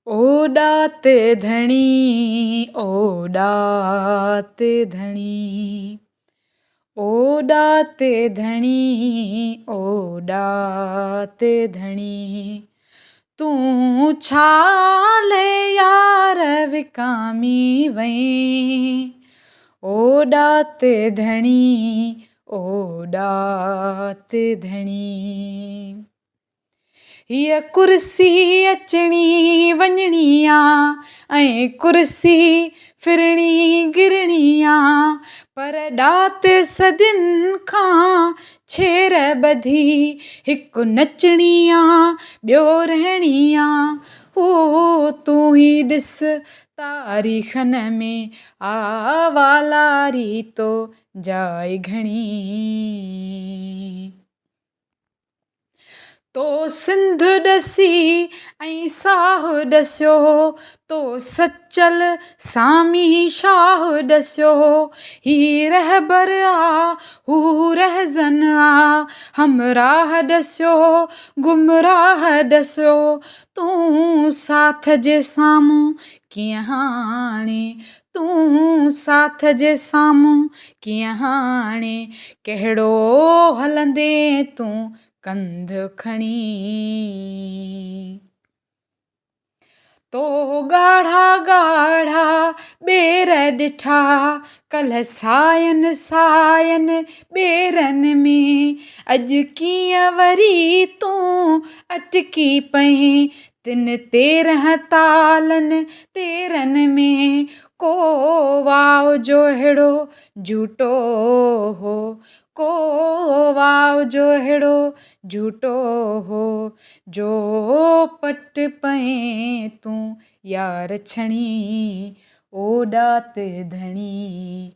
ओ डात धणी ओ डात धणी ओ डात धणी ओ डात धणी तूं छा ले यार विकामी वहीं ओ डात धणी ओ डात धणी हीअ कुर्सी अचणी वञणी आहे ऐं कुर्सी फिरणी गिरणी आहे पर डात सदियुनि खां छेर ॿधी हिकु नचणी आहे ॿियो रहणी आहे ओ तूं ई ॾिस तारीख़नि में आवालारी तो जाइ घणी तो सिंध ॾसी ऐं साहु ॾसियो तो सचल सामी शाह ॾसियो ही रहबर आ हू रहज़न आ हमराह ॾसियो गुमराह ॾसियो तूं साथ जे साम्हूं कीअं हाणे तूं साथ जे साम्हूं कीअं हाणे कहिड़ो हलंदे तूं कंध खणी तो ॻाढ़ा ॻाढ़ा ॿेर ॾिठा कल्ह सायनि सायनि ॿेरनि में अॼु कीअं वरी तूं अटकी पईं तिन 13 तालनि तेरनि में को वाव जो अहिड़ो झूठो हो को वाव जो अहिड़ो झूठो हो जो पट पएं तूं यार छणी ओ डात धणी